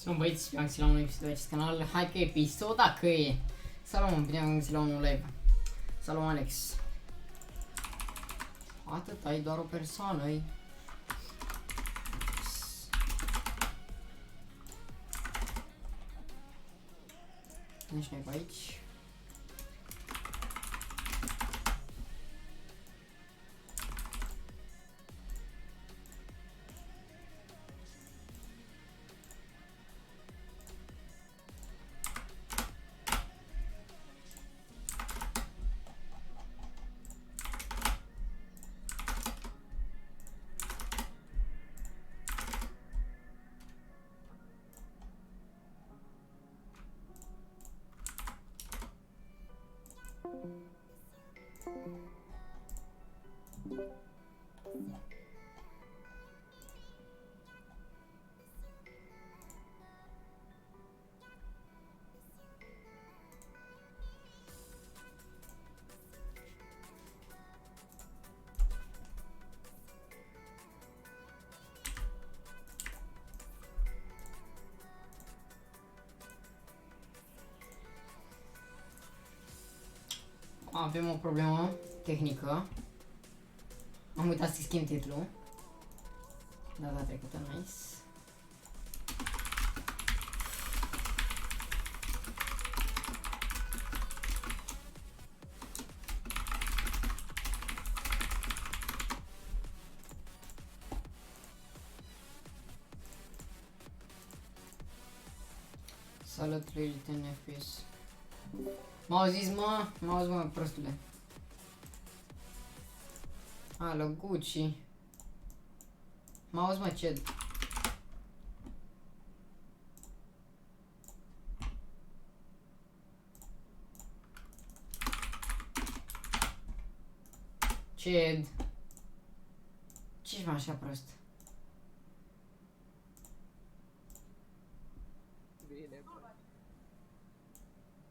Sunt băieți, bine am găsit la un episod de acest canal. Hai că episod, dacă e. Salut, bine am găsit la un live. Salut, Alex. Atât, ai doar o persoană-i. Nici nu e pe aici. Avem o problemă tehnică. Am uitat să schimb titlul. Data trecută, nice. Salut, Lilith NFS. M-au zis, mă, prostule. Alo, Gucci. M-auzi, mă, ce? Ced. Ce-și mă așa prost? Bine, bă.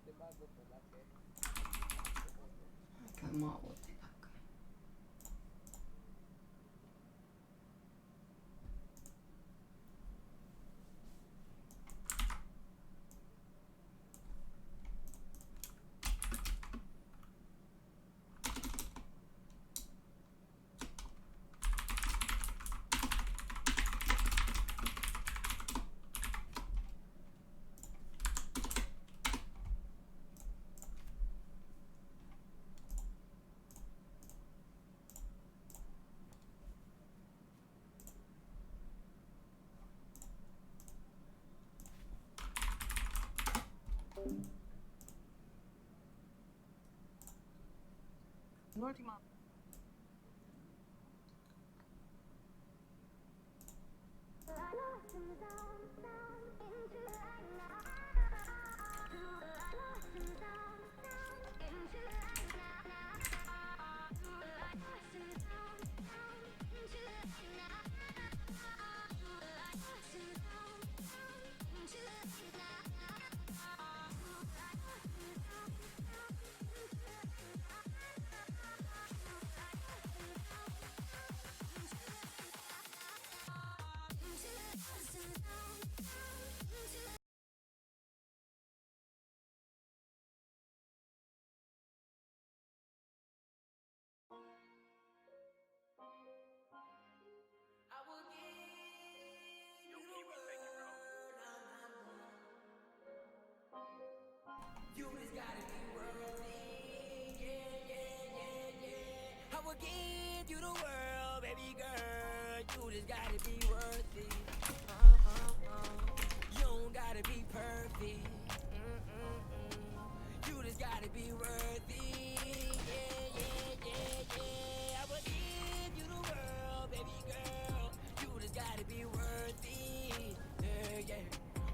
Te bagă pe la fel. Hai că mă aud, dacă... În ultima... You just gotta be worthy, yeah, yeah, yeah, yeah. I will give you the world, baby girl. You just gotta be worthy. You don't gotta be perfect. You just gotta be worthy, yeah, yeah, yeah, yeah. I will give you the world, baby girl. You just gotta be worthy, yeah, yeah.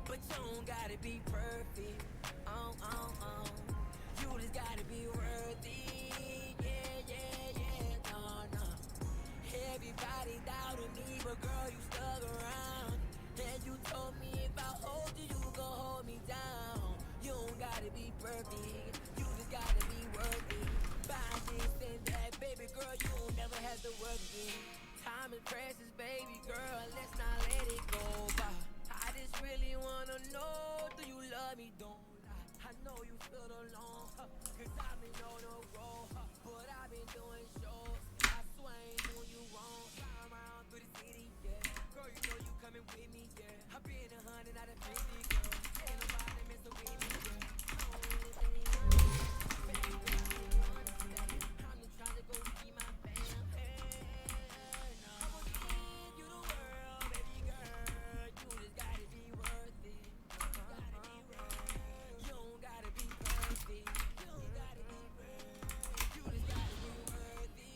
But you don't gotta be perfect. You just gotta be worthy, yeah, yeah, yeah, no, no. Everybody doubted me, but girl, you stuck around. And you told me if I hold you, you gon' hold me down. You don't gotta be perfect, you just gotta be worthy. Find this and that, baby girl, you don't never have to work again. Time is precious, baby girl, let's not let it go by. I just just really wanna know, do you love me? Don't lie, I know you feel alone, cause I've been on a roll, but I've been doing shows. I swear I ain't doing you wrong. Flying around through the city, yeah. Girl, you know you coming with me, yeah. I've been 100 out of 50, girl. Ain't nobody messing with me, yeah. I don't really think you baby, girl, you understand. I'm just trying to go see my fam. Hey, no. I'ma give you the world, baby girl. You just gotta be worth it. You don't gotta be perfect. You don't gotta be perfect. You just gotta be worth it.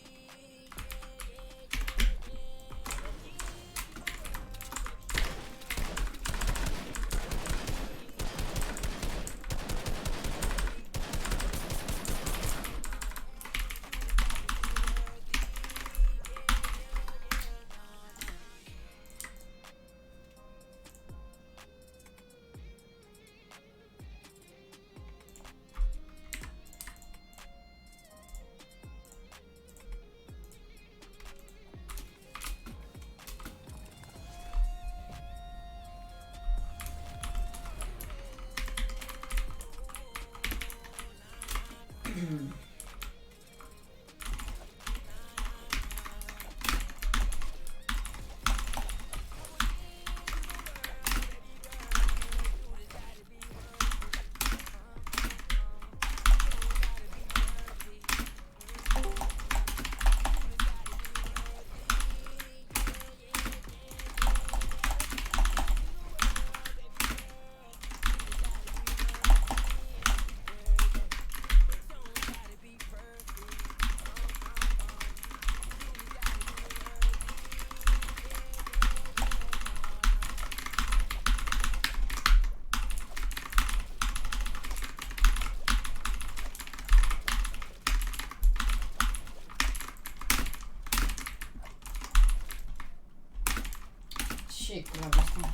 Ce clavă asta?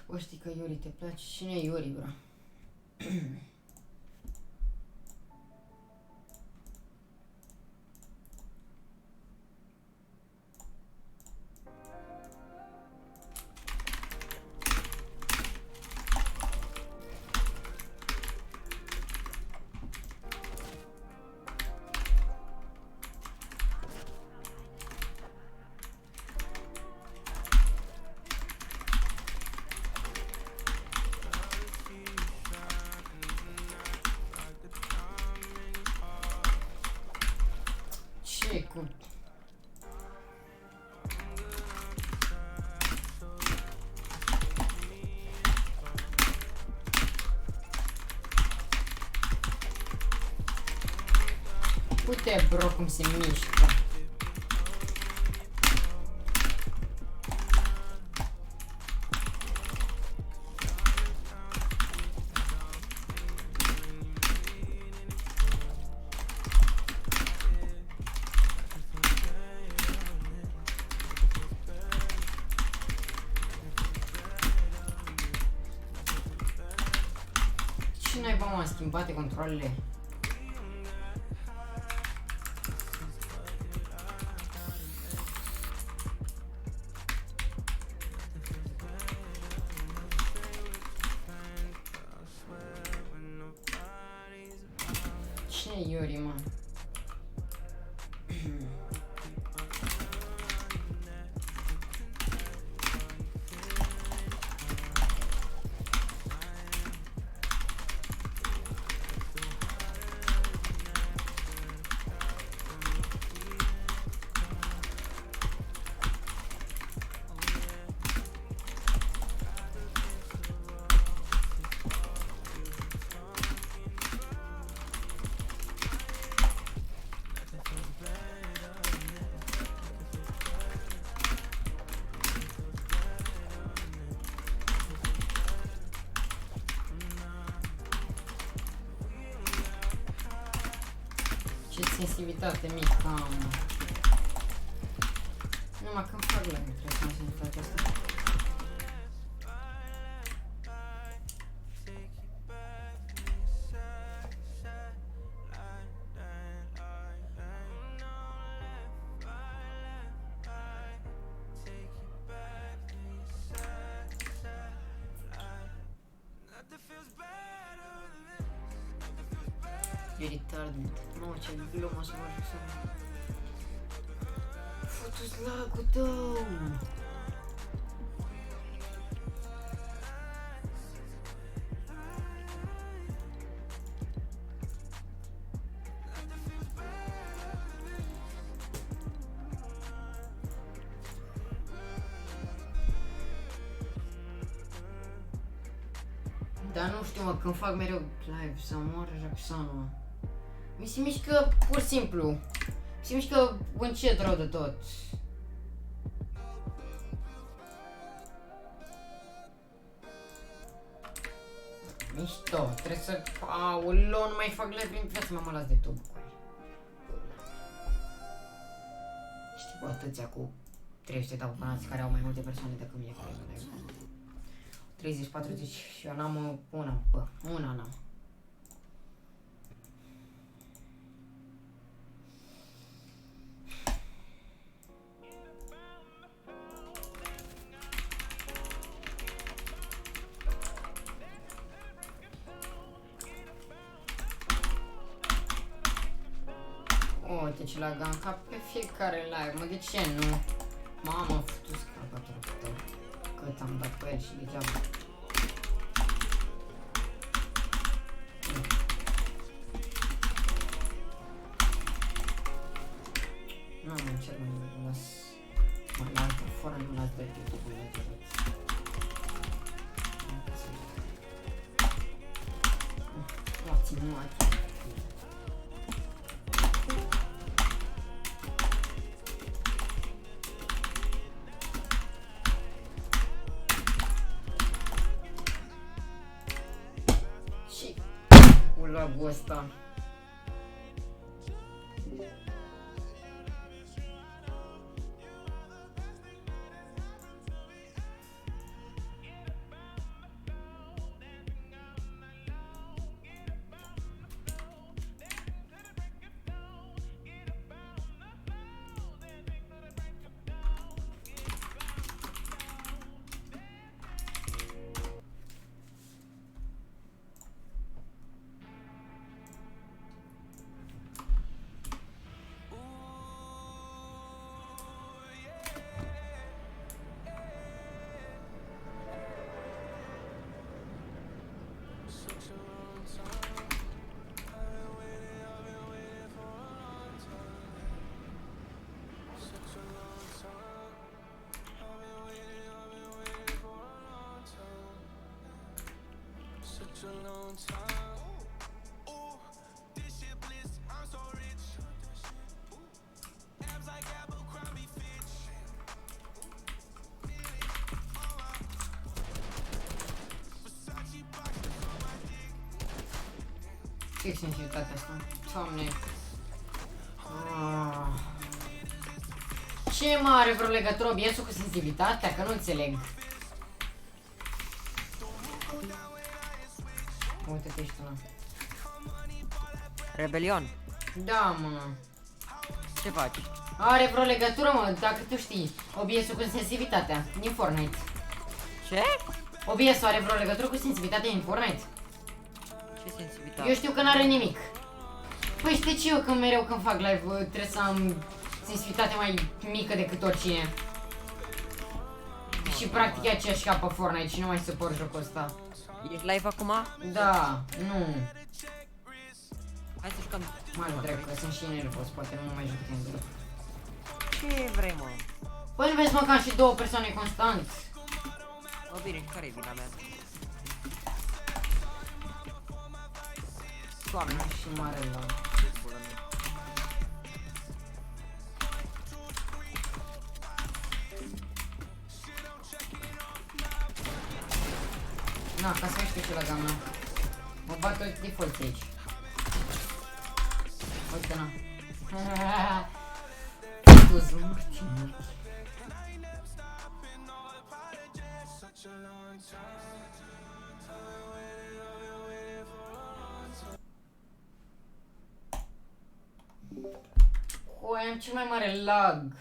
Bă, știi că Iuri te place? Cine e Iuri, bro? Ce cu... Uite, bro, cum se mișcă. Și noi vom schimbate controlele. Cine e Iuri, mă? Ce sensibilitate mică am. Numai când fac la trebuie să am sensibilitatea asta. E retarded. Mamă, ce glumă să mă ajung să... Futu-ți lagul tău! Dar nu știu, mă, când fac mereu live să moară Roxana. Mi se mișcă pur și simplu. Mi se mișcă încet rău de tot. Mișto, trebuie să... Aoleu, nu mai fac live prin viață, mă las de tub. Știi, cu atâția cu 300 de abonați care au mai multe persoane decât mine care live. 30, 40 și eu n-am una, bă, una n-am. Uite ce la ganca pe fiecare live, mă, de ce nu? Mamă, futu-ți calculatorul tău. Cât am dat pe el și degeaba. Nu am încerc, mă las. Mă las de fără, nu las de YouTube-ul ăla de tot. Luați-mi, luați-mi. Lagul ăsta. Ce sensibilitatea asta? Doamne. Ce mă are vreo legătură OBS-ul cu sensibilitatea? Că nu înțeleg. Uite-te ești una. Rebelion, Da, mă. ce faci? Are vreo legătură, mă, dacă tu știi. OBS-ul cu sensibilitatea din Fortnite. Ce? OBS-ul are vreo legătură cu sensibilitatea din Fortnite? Ce sensibilitate? Eu știu că n-are nimic. Păi știi ce eu când mereu când fac live trebuie să am sensibilitate mai mică decât oricine. Și practic e aceeași ca pe Fortnite și nu mai suport jocul ăsta. Ești live acum? Da, nu. Hai să jucăm. Mai nu drept că sunt și nervos, poate nu mai joc timp. Ce vrei, mă? Păi nu vezi mă că am și două persoane constant. O, bine, și care e vina mea? Doamne, Și mare la... Na, ca să știu ce la gama. Mă bat toți default aici. Uite, na. Tu zmurti, murti. Oi, am cel mai mare lag.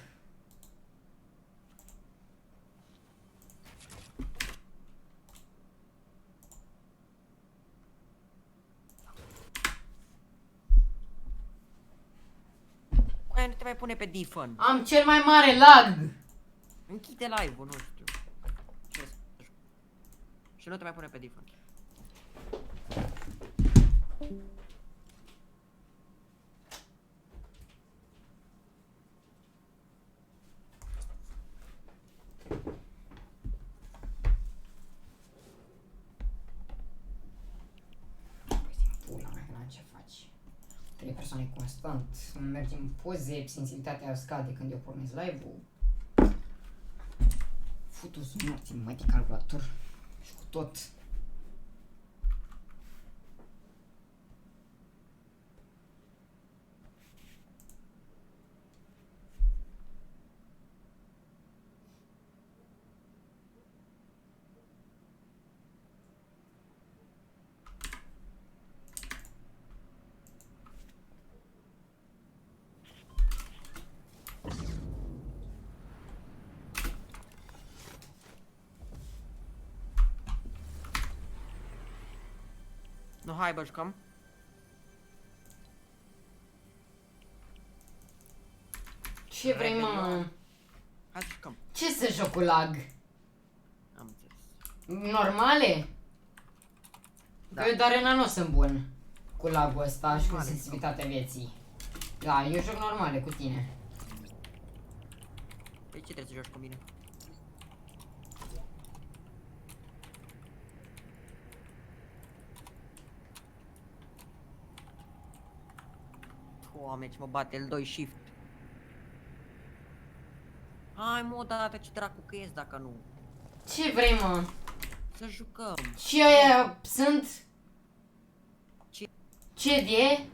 mai nu te mai pune pe Diffon. Am cel mai mare lag! Închide live-ul, nu știu. Ce să joc? Și nu te mai pune pe Diffon. Pula mea, n-am ce faci. 3 persoane constant, mergem în poze, sensibilitatea scade când eu pornesc live-ul. Futu-s morții, mă, de calculator și cu tot. Nu, hai bă, jucăm. Ce vrei, mă? Hai să jucăm. Ce să joc cu lag? Am înțeles. Normale? Da. Eu doar în anul sunt bun cu lagul ăsta și cu Normale. sensibilitatea vieții. Da, eu joc normale cu tine. De ce trebuie să joci cu mine? Doamne, ce mă bate L2 Shift. Hai mă, odată ce dracu că ies dacă nu. Ce vrei, mă? Să jucăm. Și ăia sunt? Ce? Ce de?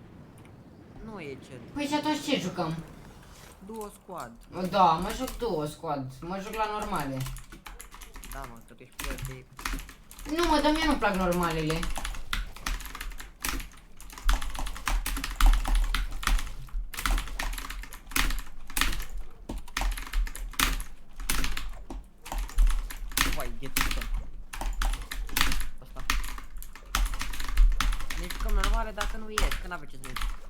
Nu e ce. Păi și atunci ce jucăm? Duo squad. Da, mă joc duo squad, mă joc la normale. Da mă, că tu ești player de... Nu mă, dar mie nu-mi plac normalele. Vai, ghetuță. Asta. Ne jucăm normale dacă nu ies, că n-avea ce să ne jucăm.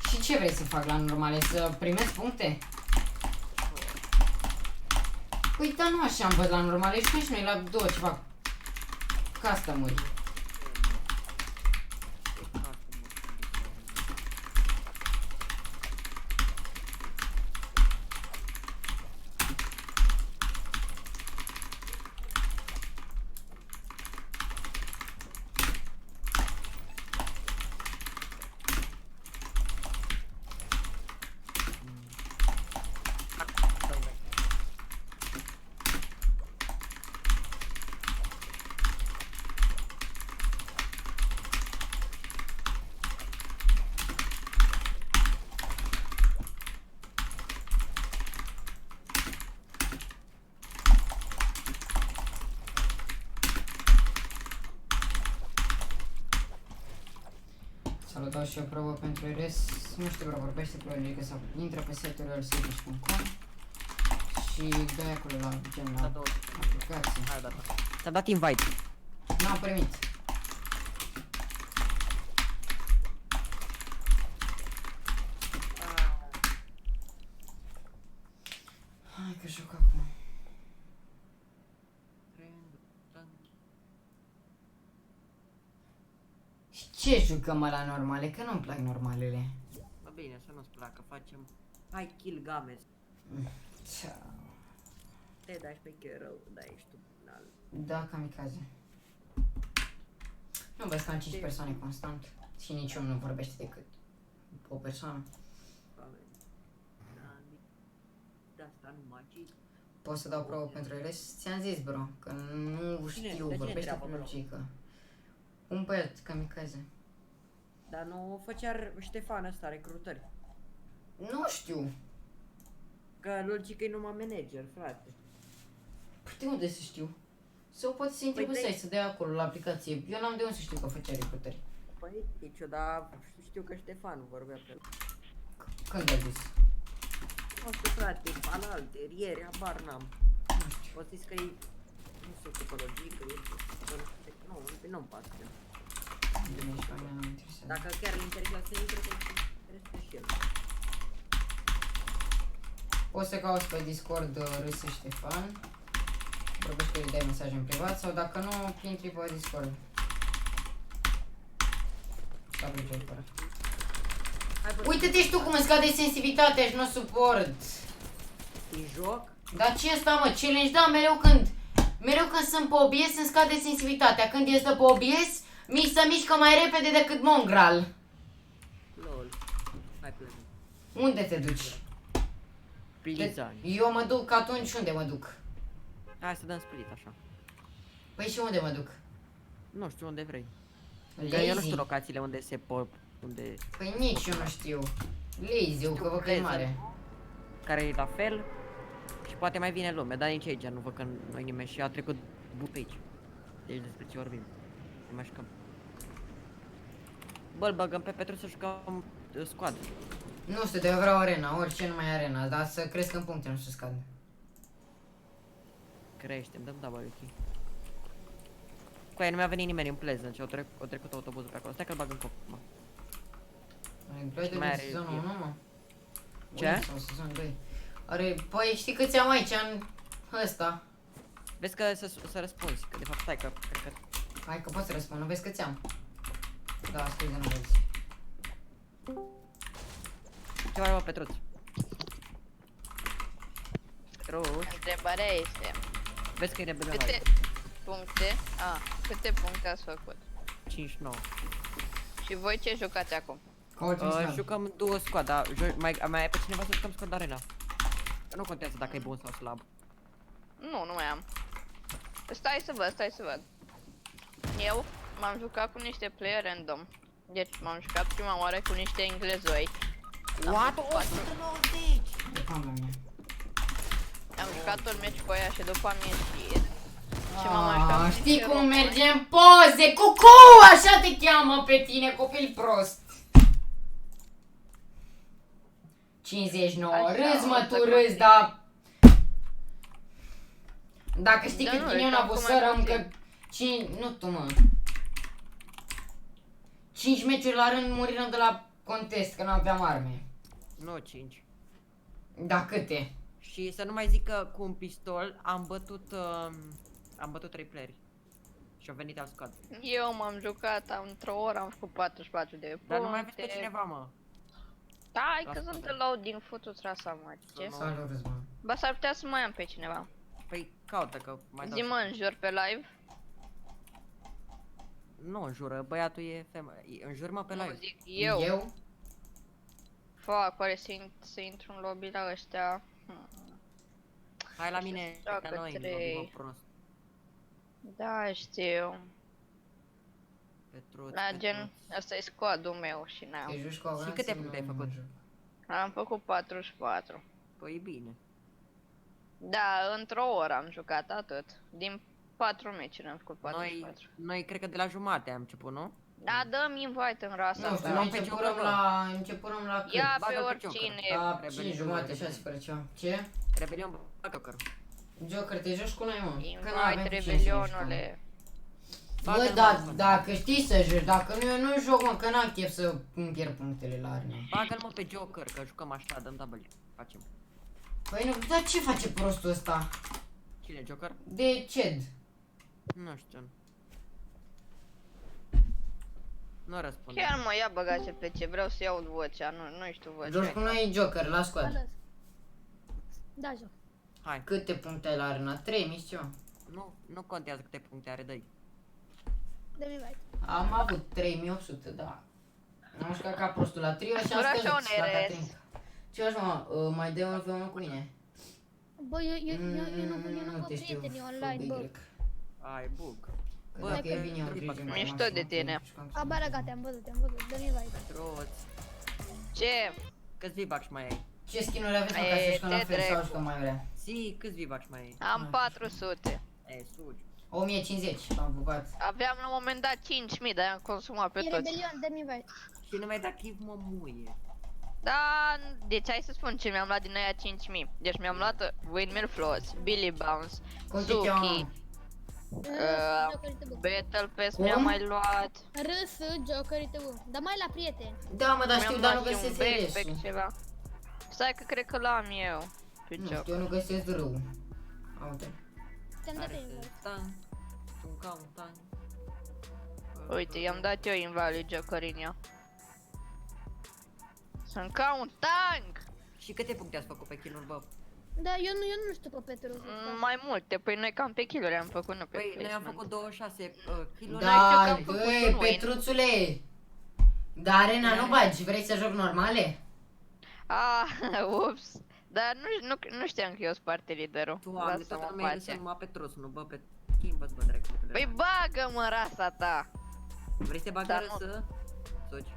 Și ce vrei să fac la normale? Să primesc puncte? Păi, dar nu așa am văd la normale, și noi la două ceva custom-uri. Să-l dau și o probă pentru RS. Nu știu, bro, vorbește cu logică sau intră pe site-ul lsedici.com și dă acolo la gen la aplicație. Hai odată. Ți-am dat invite. N-am primit. Hai că joc acum. Și ce jucăm la normale? Că nu-mi plac normalele. Bă, bine, să nu-ți placă, facem... Hai, kill games. Ciao. Te dai pe rău, da, ești tu final. Da, kamikaze. Nu vezi că am 5 persoane constant și niciunul nu vorbește decât o persoană. De asta nu magic. Pot să dau probă pentru ele? Ți-am zis, bro, că nu știu, cine vorbește treabă, cu bro? logică. Un băiat, kamikaze. Dar nu făcea Ștefan ăsta, recrutări. Nu știu. Că logică e numai manager, frate. Păi de unde să știu? Sau poate să intre Păi pe de- site, să dea acolo la aplicație. Eu n-am de unde să știu că făcea recrutări. Păi, nicio, dar știu că Ștefan vorbea pe el. Când a zis? Nu știu, frate, alalte, ieri, habar n-am. Nu știu. Poți zis că e... Nu știu, psihologică, e... Nu-mi pasă. Bine, și pe mine nu mă interesează. Dacă chiar îl interesează să intre, trebuie să și el. Poți să cauți pe Discord Râs Ștefan. Vorbești că îi dai mesaj în privat sau dacă nu, intri pe Discord. Uite-te și tu cum îmi scade sensibilitatea și nu suport. În joc? Dar ce ăsta, mă? Challenge, da, mereu când sunt pe OBS îmi scade sensibilitatea. Când este pe OBS, mi se mișcă mai repede decât Mongral. Lol. Hai plec. Unde te duci? Pilița. Eu mă duc atunci, unde mă duc? Hai să dăm split așa. Păi și unde mă duc? Nu știu unde vrei. Că eu nu Lazy? știu locațiile unde se pot, unde... Păi nici eu nu știu. Lazy, eu că văd că e mare. Care e la fel. Și poate mai vine lume, dar nici aici nu văd că noi nimeni și a trecut pe aici. Deci despre ce vorbim. Ne mai jucăm. Bă, îl băgăm pe Petru să jucăm squad. Nu știu, de eu vreau arena, orice numai arena, dar să cresc în puncte, nu să scad. Creștem, dăm double key. Cu aia nu mi-a venit nimeni în Pleasant și au trecut autobuzul pe acolo. Stai că-l bag în foc, mă. Gameplay de Mai are sezonul el. 1, mă. Ce? Ui, sau sezonul 2. Are, păi știi câți am aici în ăsta? Vezi că să răspunzi, că de fapt stai că cred că... Hai că poți să răspund, nu vezi câți am? Da, scuze, nu vezi. Ce mai mă, Petruț? Petruț, Întrebarea este, vezi că e rebelion câte live. puncte, câte puncte ați făcut? 5-9. Și voi ce jucați acum? Ca ultim squad. Jucăm duo squad, dar mai ai pe cineva să jucăm squad arena. Că nu contează dacă e bun sau slab. Nu mai am. Stai să văd. Eu m-am jucat cu niște player random. Deci m-am jucat prima oară cu niște englezoi. What? 190! De fama mea. Am jucat un meci cu aia și după am ieșit. Și m-am mai jucat cu Știi niște cum români. merge în poze? Cucu! Așa te cheamă pe tine, copil prost. 59. Așa, Râzi, mă, o tu să râzi, dar... Dacă știi Da, cât nu, ghinion ăștia a avut acum mai sărăm, puțin. că... Nu tu, mă. 5 meciuri la rând murirăm de la contest, că n-aveam arme. Nu, 5. Da, câte? Și să nu mai zic că cu un pistol am bătut 3 playeri. Și au venit al squad. Eu m-am jucat, într-o oră am făcut 44 de puncte. Dar nu mai vezi pe cineva, mă. Stai că Lasă-mă. sunt în loading, futu-ți rasa, mă, ce? Nu. Salut, Răzvan. Ba, s-ar putea să mai am pe cineva. Păi caută că mai dau. Zi-mă, înjur pe live. Nu înjură, băiatul e femeie. Înjur-mă pe Nu, live. zic eu. Eu? Fac, oare să intru în lobby la ăștia? Hai la mine, joacă ca noi, în trei. lobby, mă, prost. Da, știu. Petruț, La gen, Petruț. ăsta e squad-ul meu și n-am. Te joci cu avranții? câte puncte ai Nu, făcut? nu joc. Am făcut 44. Păi e bine. Da, într-o oră am jucat, atât. Din 4 meciuri am făcut 44. Noi cred că de la jumate am început, nu? Da, dă-mi invite în rasa Nu știu, asta. noi pe începurăm Joker, la cât? Ia pe Bagă-l pe oricine. Joker. La Rebelion 5 jumate, Rebelion. 6 fără ceva. Ce? Rebelion Joker. Joker, te joci cu noi, mă? Că Invite n-avem cu cine să ne jucăm. Revelionule. Bă, Bagă-l, da, mă, dacă știi să joci, dacă nu, eu nu joc, mă, că n-am chef să îmi pierd punctele la arme. Bagă-l mă pe Joker, că jucăm așa, dăm double. Facem. Păi nu, dar ce face prostul ăsta? Cine, Joker? De CED. Nu știu. Nu răspunde. Chiar mă, ia băgați pe ce vreau să iau vocea, nu știu vocea. Joci cu noi Joker, la squad. Ales. Da, joc. Hai. Câte puncte ai la arena? 3000 și ceva. Nu contează câte puncte are, dă-i. Dă-mi invite. Am avut 3800, da. Am jucat ca prostul la trio și am Așa scăzut un la RS. Catrin. Ce faci, mă? Mai dai unul pe unul cu mine? Bă, eu nu Nu fac te știu. prieteni online, bă. Y. Ai bug. Că Bă, dacă e că bine, eu trebuie trece să- Mișto de tine. Abia răgat, te-am văzut, dă-mi invite. Petruț. Ce? Câți V-Bucks mai ai? Ce skin-uri aveți, mă, E, ca să jucăm la te fel sau dracu. jucăm mai vrea? Zi, câți V-Bucks mai ai? Am 400. E, sugi. 1050, am pupat. Aveam la un moment dat 5000, dar i-am consumat pe E toți. rebelion, dă-mi invite. Și nu mai da chif, mă muie. Da, deci hai să spun ce mi-am luat din aia 5000. Deci mi-am luat Windmill Floss, Billy Bounce, Cum te cheamă, Suki, mă? Jokerii tău. Battle Pass Cum? mi-a mai luat. RS, jokerii tău. Dar mai la prieteni. Da, mă, dar știu, dar nu și un găsesc backpack RS-ul. ceva. Stai că cred că l-am eu. Pe Nu joc. știu, eu nu găsesc râu. Uite. Ți-am dat invite. Un tank. Uite, i-am dat eu invalid Jocorinia. Sunt ca un tank! Și câte puncte ați făcut pe kill-uri, bă? Da, eu nu știu pe Petru. Mai multe, păi noi cam pe kill-uri am făcut, nu pe Păi, noi am placement. făcut 26 kill-uri. N-ai știu că Da, am făcut băi, un win. Petruțule! Da, arena nu bagi, vrei să joc normale? Ah, ups. Dar nu știam că eu sunt parte liderul. Doamne, Lasă-mă toată în lumea e pace. numai pe trus, nu bă pe schimbă-ți bă dracu. Păi bagă-mă rasa ta! Vrei să te bagi Dar în nu. să? Soci.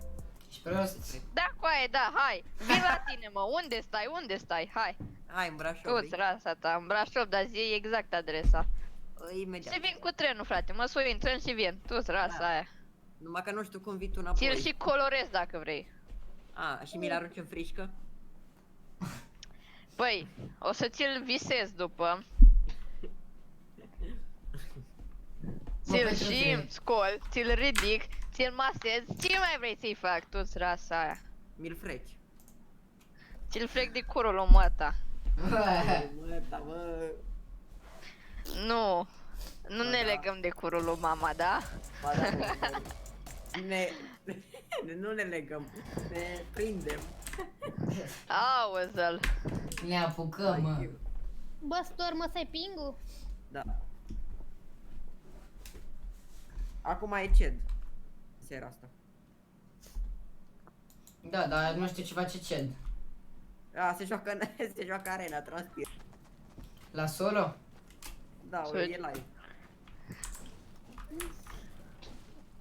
Ești prost. Da, coaie, da, hai! Vin la tine, mă! Unde stai? Hai! Hai, în Brașov. Tu-ți rasa ta, în Brașov, dar zi exact adresa. Imediat. Și vin cu trenul, frate, mă sui, intrăm și vin. Tu-ți rasa Da. aia. Numai că nu știu cum vii tu înapoi. Ți-l și colorez dacă vrei. A, și mi-l arunci în frișcă? Păi, o să ți-l visez după. Ți-l Petruțule. și scol, ți-l ridic, ți-l masez. Ce mai vrei să-i fac? Tu-ți rasa aia. Mi-l freci. Ți-l frec de curul lui măta. Mă, da, mă. Nu ne da. legăm de curul lui mama, da? Ba da, bă, nu ne legăm, ne prindem. Auză-l. Ne apucăm, mă. Bă, Stor, mă, să-i pingu? Da. Acum e CED. Seara asta. Da, dar nu știu ce face CED. A, se joacă arena, transpir. La solo? Da, Ce- e live.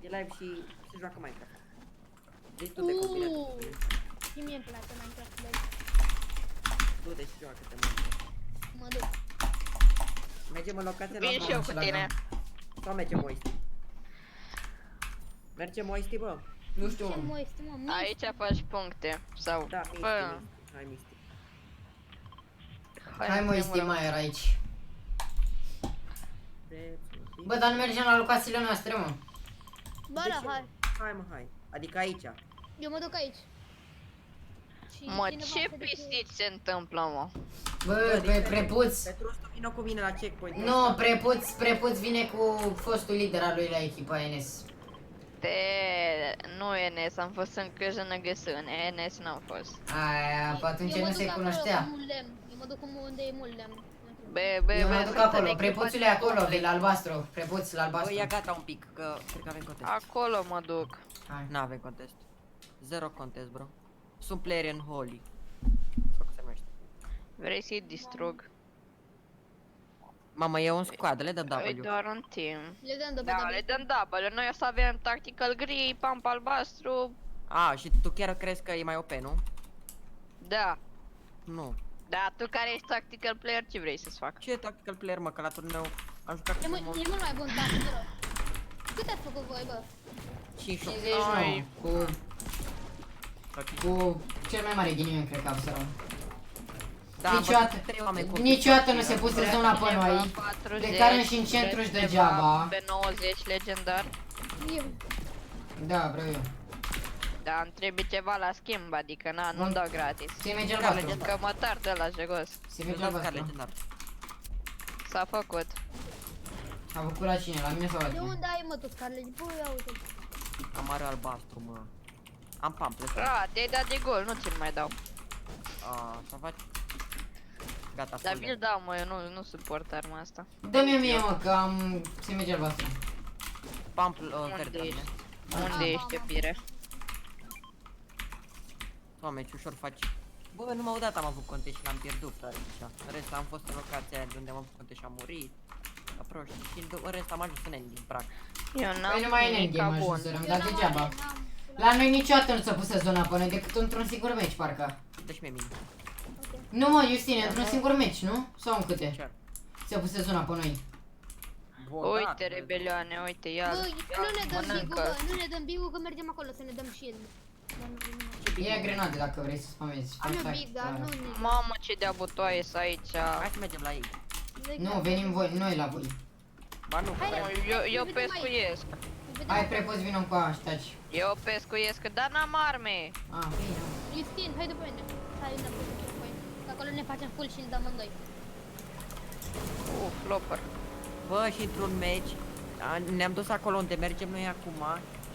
E live și se joacă Minecraft. Deci tu te combinezi. Și mie îmi place Minecraft, deci Tu te și joacă-te Minecraft. mă duc. Mergem în locație Vin și eu cu la tine. sau mergem Moisti? Mergem Moisti, bă? Nu știu, Ce mă. mă este, mă, Aici faci puncte. Sau... Da, Misti, Bă, Misti. Hai Misti. Hai, mă, este mai era aici. Bă, dar nu mergem la locațiile noastre, mă. Bă, De da, ce, hai. mă? Hai, mă, hai. Adică aici. Eu mă duc aici. Și Mă, cineva ce se duce- pisici se întâmplă, mă? Bă, pe prepuț. Petru ăsta vină cu mine la checkpoint. Nu, prepuț vine cu fostul lider al lui la echipa NS. Nu NS, am fost în Câjă Găsân, NS n-am fost. Aia, pe atunci Eu mă nu duc se acolo cunoștea. cu mult lemn. Eu mă duc unde e mult lemn. Eu mă duc sunt acolo, în echipa prepuțul e de acolo, două. de la albastru, prepuț la Bă, ia albastru. gata un pic, că cred că avem contest. Acolo mă duc. Hai. N-avem contest. Zero contest, bro. Sunt player în Holy. Sau cum se numește. Vrei să-i distrug? Mamă, e un squad, le dăm E W. doar un team. Le dăm de Da, le dăm double. Noi o să avem tactical gri, pump albastru. A, și tu chiar crezi că e mai OP, nu? Da. Nu. Da, tu care ești tactical player, ce vrei să-ți fac? Ce tactical player, mă, că la turneu am jucat E cu mult mai bun tactic, bro. Cât ați făcut voi, bă? 5 59, cu cel mai mare ghinion, cred că am să rău. Da, Niciodată, am 3 oameni cu niciodată nu se puse zona pe noi. Plecară și în centru și degeaba. Pe 90 legendar. Eu. Da, vreau eu. Da, îmi trebuie ceva la schimb, adică nu Mm. dau gratis. Se merge Care albastru. legenda? Că mă tard de la jegos. Se merge Legendar, albastru. legendar. S-a făcut. A făcut la cine? La mine sau la De tine? unde ai, mă, tu, Scarlet? Bă, ia uite. Am are albastru, mă. Am pamphlet. Te-ai dat de gol, nu ți-l mai dau. A, să faci. Gata, Dar full vi-l dau, mă, eu nu suport arma asta. Dă-mi mie, mă, că am... Se merge albastru. Pamphlet, Unde verde. ești? Unde ești, iubire? Doamne, ce ușor faci. Bă, numai o dată am avut contest și l-am pierdut, frate, așa. În rest am fost în locația aia de unde am avut contest și am murit. La proști. Și în rest am ajuns în endgame, practic. Eu Păi n-am nu mai e în nimic endgame bun. ajunserăm, Eu dar n-am degeaba. are, n-am. La noi niciodată nu s-a pus zona pe noi, decât într-un singur meci, parcă. Deci mie mine. Ok. Nu, mă, Justine, într-un singur meci, nu? Sau în câte? Ce? S-a pus zona pe noi. Uite, rebelioane, uite, ia. Bă, nu ne dăm bigu, mănâncă. bă, nu ne dăm bigu, că mergem acolo să ne dăm shield. Dar nu vine. Ia grenade dacă vrei să spamezi. Am eu big, dar nu ne... Mamă, ce de-a butoaie sunt aici. Hai să mergem la ei. Nu, venim voi, noi la voi. Ba nu, Hai, vrem. Eu pescuiesc. Hai, prepoți vină cu aștaci. Eu pescuiesc, dar n-am arme. Bine. Justin, hai după mine. Hai înapoi cu mine. Că acolo ne facem full shield amândoi. Flopper. Bă, și într-un meci, ne-am dus acolo unde mergem noi acum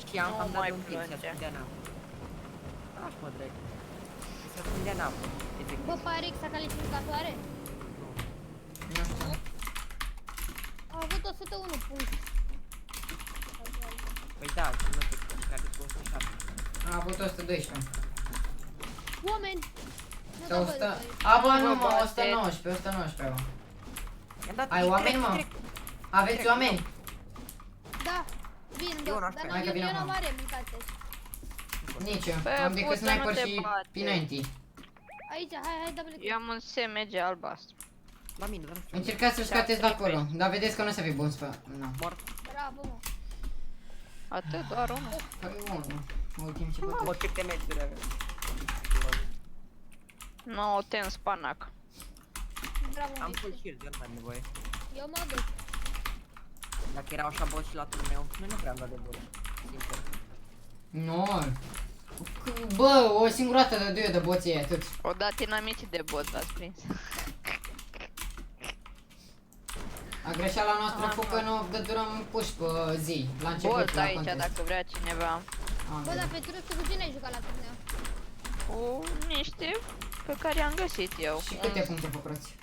și Nu am dat mai un kill, se plânge. ascundea în apă. Lași mă drept. Se ascundea în apă, efectiv. Bă, Parix a calificatoare? Nu știu. A avut 101 puncte. Păi da, nu te care cu 107. A avut 112. Oameni! Nu Sau dă 100... bă, A, bă, nu, Bă, mă, bate. 119, 119, bă. I-am dat Ai oameni, mă? Aveți oameni? Da, vin, Eu bă, n-aș dar vrea. Hai că eu vine n-am acum. mare, mâncați. Nici eu. Bă, Am decât pută, nu sniper te și bate. P90. Aici, hai, double kill. Eu am un SMG albastru. La mine, dar nu știu. Încercați să-l scoateți de acolo, dar vedeți că nu o să fie bun să nu. Mort. Bravo, mă. Atât, doar unul. Păi unul. Ultim ce pot. Bă, câte metri avem. No, ten spanac. Bravo, Am mă. full shield, eu nu mai am nevoie. Eu mă duc. Dacă erau așa boss și la turul meu, nu prea am dat de boss. Sincer. Nu. Bă, o singură dată de duie de boții aia, atât. O dat inamici de bot, l-ați prins. A greșeala noastră a fost că nu dădurăm push pe zi. La început, Bolt la aici, contest. dacă vrea cineva. Am Bă, dar văzut. Petrus, tu cu cine ai jucat la turneu? Cu niște pe care am găsit eu. Și câte puncte făcuți?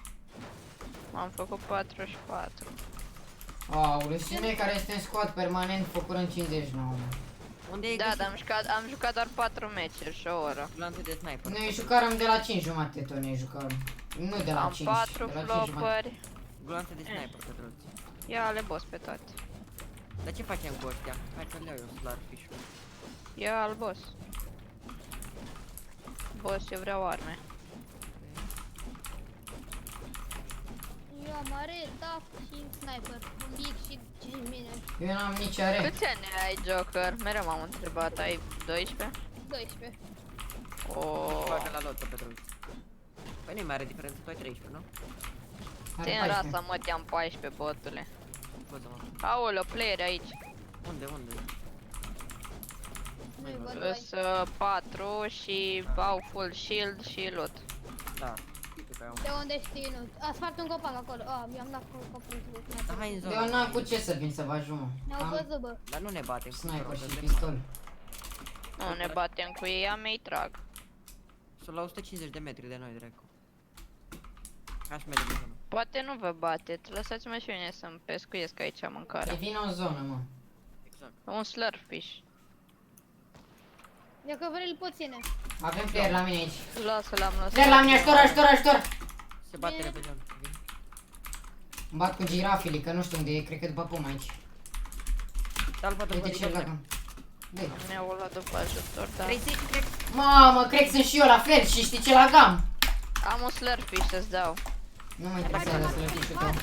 Am făcut 44. Aoleu, și noi care suntem în squad permanent făcurăm 59. Unde ai Da, găsit dar am jucat doar 4 meciuri și o oră. glanțe de sniper? Noi jucăm de la 5 jumate, tot ne jucăm. Nu de la Am 5, 4 de la 5 jumate. flopări. Glanțe de sniper, cătruți. Ia le boss pe toate. Dar ce facem cu ăștia? Hai să-l iau eu, Slurfish-ul. Ia al boss. Boss, eu vreau arme. Eu am are, TAF și sniper. Un big și 5 mine. Eu n-am nici are. Câți ani ai, Joker? Mereu m-am întrebat, ai 12? 12. O. Bagă la lotă, cătruți. Păi nu-i mare diferență, tu ai 13, nu? Are Țin 14. rasa, mă, te-am 14, botule. Bă, mă. Aoleo, player aici. Unde, unde? Nu-i văd aici. Sunt 4 și au full shield și loot. Da. Uite că am. De unde știi, nu? A spart un copac acolo. I-am dat copacul cu Da, sniper. hai în Eu zonă. n-am cu ce să vin să vă ajung, mă. Ne-au Am văzut, bă. Dar nu ne batem. cu sniper rol, și dăm de pistol. Nu ne batem cu ei, am ei trag. Sunt la 150 de metri de noi, dracu. Aș merge de zonă. Poate nu vă bateți, lăsați-mă și mine să-mi pescuiesc aici E mâncarea. vin în zonă, mă. Exact. Un slurfish. Dacă vrei, îl poți ține. Avem player la mine aici. Lasă, l-am lăsat. Player la mine, ajutor, ajutor, ajutor! Se bate Bine. repede. Vin. Îmi bat cu girafile, că nu știu unde e, cred că după pom aici. Da-l văd Uite după ce lăgăm. Dă-i. Mi-au luat după ajutor, da. 30, cred. Mamă, cred că sunt și eu la fel și știi ce lagam? Am un slurfish să-ți dau. Nu mă interesează să lăgi și tău.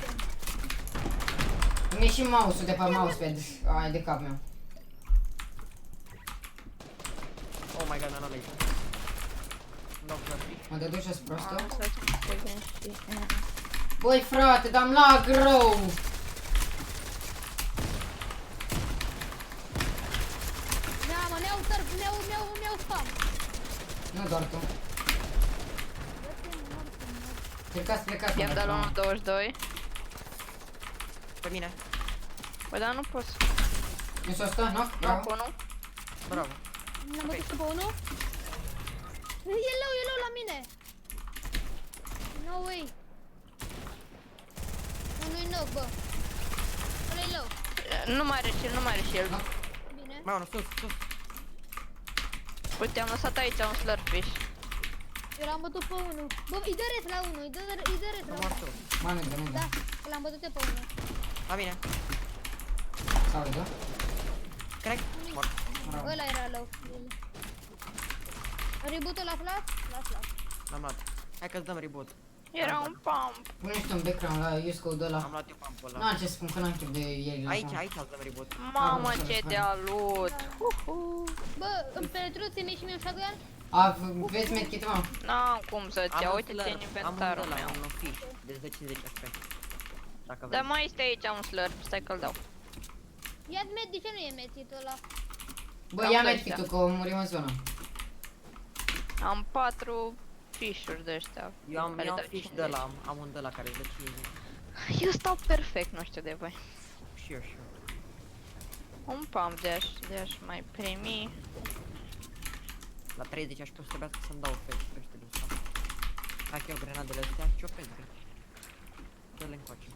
Îmi e și mouse-ul de pe mousepad. Ai de cap meu. Oh my god, n-am aici. Nu dau flurfish. Mă dădu și-o prostul. Am să te vin și... Băi frate, dar-mi lag rău! Mă, ne-au tărp, ne-au spam. Nu doar tu. Încercați să plecați. I-am dat la 1.22. Pe mine. Bă, dar nu pot să... Nu s-o stă, nu? Nu, Bravo. cu unul. Bravo. N-am bătut pe unul. E low la mine. No way. Unul-i knock, bă. Ăla-i low. Nu mai are shield, nu mai are shield. Bine. Mai unul, sus, sus. Uite, am lăsat aici un slurfish. Eu l-am bătut pe unul. Bă, îi dă res la unul, îi dă res la Am unul. mort tu. Mă, nu, nu, Da, l-am bătut eu pe unul. La mine. Sau da? Crack. Mort. Bravo. Ăla era low. Reboot-ul la flash? La flash. L-am luat. Hai că-ți dăm reboot. Era un pump. Pune și tu un background la use-code ăla. Am luat eu pampul ăla. N-am ce să spun, că n-am chef de el. Aici, aici îți dăm reboot. Mamă, ce de-a loot. Bă, îmi Petru, ți-mi și mie un shotgun? Vezi medkit, mă? N-am cum să-ți Am iau, un uite-te în slurp, inventarul am un meu. ăla, un fish de 150 HP. Dacă vrei. Dar mai este aici un slurp, stai că-l dau. Ia-ți med, de ce nu e medkit-ul ăla? Bă, Am ia doi medkit-ul că murim în zonă. Am 4 fișuri de ăștia. Eu am care dau fiș de 50. la, am un de la care îți dă 50. Eu stau perfect, nu știu de voi. Și eu. Un pump de-aș mai primi. La 30 aș putea trebuia să-mi dau pește de ăsta. Dacă iau grenadele astea, ciopesc. Dă-le încoace.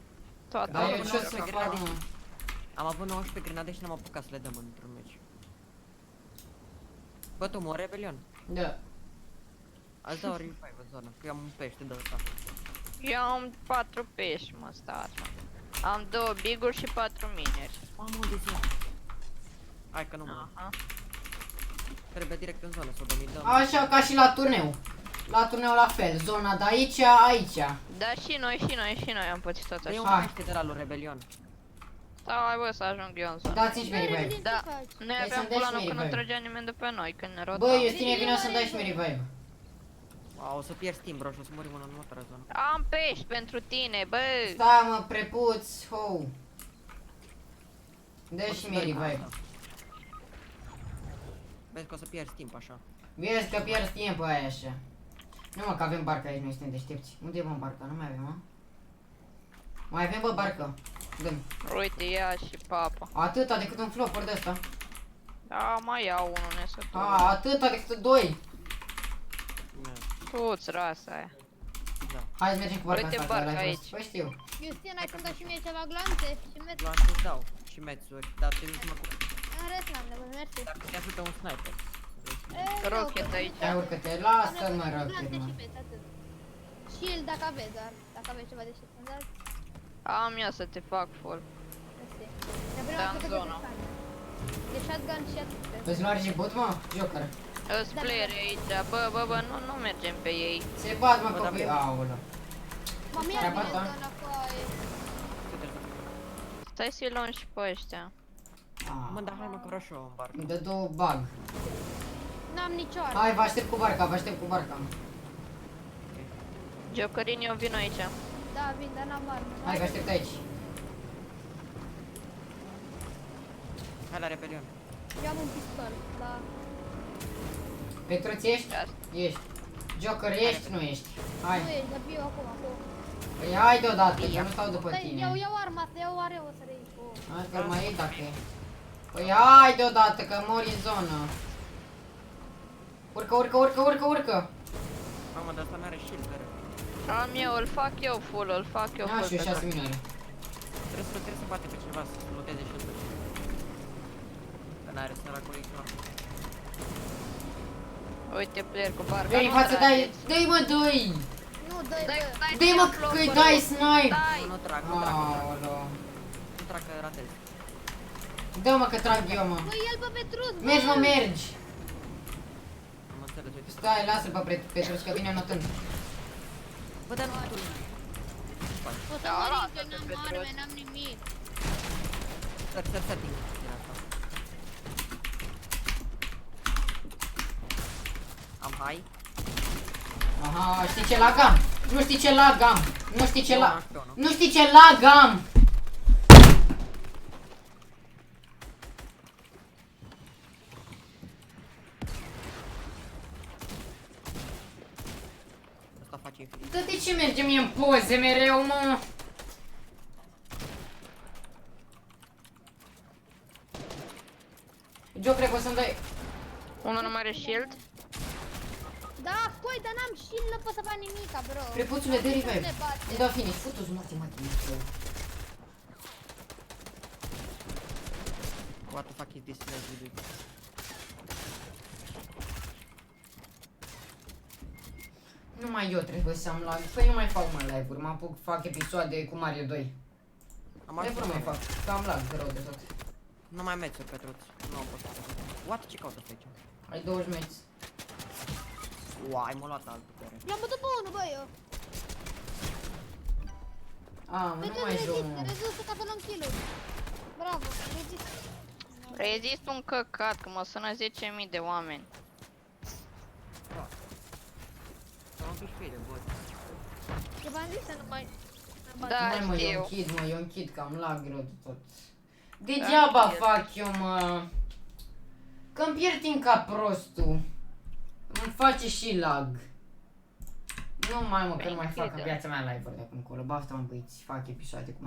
Toate. Dar eu nu, ce nu, să nu, fac, nu. mă? Am avut 19 grenade și n-am apucat să le dăm într-un meci. Bă, tu mă rebelion. Da. Azi dau revive în zonă, că eu am un pește de ăsta. Eu am 4 pești, mă, stați, mă. Am 2 biguri și 4 mineri. Mamă, unde zi? Hai că nu mă. Aha. Trebuie direct în zonă să o dominăm. Așa ca și la turneu. La turneu la fel, zona de aici, aici. Da, și noi am pățit tot Dă-i așa. un Hai. pește de la lui Rebelion. Stai, bă, să ajung eu în zonă. Dați-mi și Bă, mie revive. Rebelion, Da, ce faci? noi Hai aveam să-mi dai și planul mie că nu revive. trăgea nimeni după noi, când ne Bă, rotam. Justine, vino să-mi dai și mie revive. A, o să pierzi timp, bro, și o să murim în următoarea zonă. Am pești pentru tine, bă! Stai, mă, prepuț, ho. Dă O și să mie dai revive. asta. Vezi că o să pierzi timp așa. Vezi că pierzi timpul aia așa. Nu mă, că avem barcă aici, noi suntem deștepți. Unde e, mă, barca? Nu mai avem, mă? Mai avem, bă, barcă. Dă-mi. Uite, ia și papa. Atâta decât un flopper de ăsta. Da, mai iau unul nesător. Atâta decât doi. Tu-ți rasa aia. Da. Hai să mergem cu barca Uite asta, barca că ăla-i aici. prost. Păi știu. Justin, ai să-mi dai și mie ceva glante și mergi. Luam să-ți dau și mețuri, dar te duci mă cu... În rest n-am nevoie, mersi. Dacă te ajută un sniper. Rocket aici. Hai, urcă-te, lasă-mă, rocket, Glante mă. și pet, atât. Shield dacă aveți, doar. Dacă aveți ceva de shield, îmi dați? Am eu să te fac full. Mersi. Trebuie Da, să în facă zonă. de bani. De shotgun și atât. Îți lua regibut, mă? Joker. Îți player aici, bă, nu mergem pe ei. Se bat, mă, Bă, dar copii. avem- Aoleu. Mă, mi-a Treaba bine ta. zona foaie. Stai să-i luăm și pe ăștia. Mă, dar hai mă că vreau și eu în barcă. Îmi dă două bug. N-am nicio armă. Hai, vă aștept cu barca, vă aștept cu barca. Jokerin, eu vin aici. Da, vin, dar n-am armă. Hai, vă aștept aici. Hai la Rebelion. Eu am un pistol, da. Petruț, ești? Ia. Ești. Joker, ești? Nu ești. Hai. Nu ești, dar eu acum, acum. Păi hai deodată, că nu stau după Stai, tine. iau arma, să iau are, o să reiei. Hai că mai e dacă e. Păi hai deodată, că mori în zonă. Urcă. Mamă, dar asta n-are shield, are. Am eu, îl fac eu full, Ia și eu 6 minute. Trebuie să bate pe cineva să luteze shield-ul. Că n-are săracul ăla. Uite player cu barca. Veni în nu față, dai, trageți. dai mă, doi! Nu, dă-i, Dai, bă. dai, Dai mă, să-i iau că-i flopperul. dai snipe! Dai! Nu trag, nu trag, Aoleu. nu trag că ratez. Dă mă că trag eu, mă. Bă, el pe Petrus, bă. Mergi, mă, mergi! Am înțeles, uite. Stai, lasă-l pe Petrus, că vine notând. Bă, dar nu tu. O să Da, mă lasă-l ridic, pe n-am Petrus. arme, n-am nimic. Săr din asta. Am hai. Aha, știi ce lagam? Nu știi ce lagam? Nu știi ce Eu la... am pe unul. Nu știi ce lagam? Asta face infinit. Dar de ce merge mie în poze mereu, mă? Joker, poți să-mi dai... Unul nu mai are shield. Da, coi, dar n-am shield, nu pot să fac nimica, bro. Prepuțule, de Nu revive. ne bate. Îmi dau finish, futu-ți morții, mă, Dumnezeu. What the fuck is this dude? Numai eu trebuie să am lag. Păi nu mai fac mai live-uri, mă apuc, fac episoade cu Mario 2. Am Nu ajuns. mai fac, că am lag de rău de tot. Nu mai mețuri, Petruț. Nu am fost. What? Ce caută pe aici? Ai 20 metri. Uai, m-a luat altul pe are. L-am bătut pe unul, bă, eu. A, mă, nu mai joc, mă. Rezistă ca să luăm kill-uri. Bravo, rezistă. Rezist un căcat, că mă sună 10.000 de oameni. Să mă piși pe ele, bă. Ce v-am zis să nu mai Da, Mai mă, știu. eu închid, că am lag rău de tot. Degeaba știu. fac eu, mă. Că-mi pierd timp ca prostul. Îmi face și lag. Nu mai mă, că nu mai fac în viața mea live-uri de acum încolo. Baftă, mă, băieți, fac episoade cu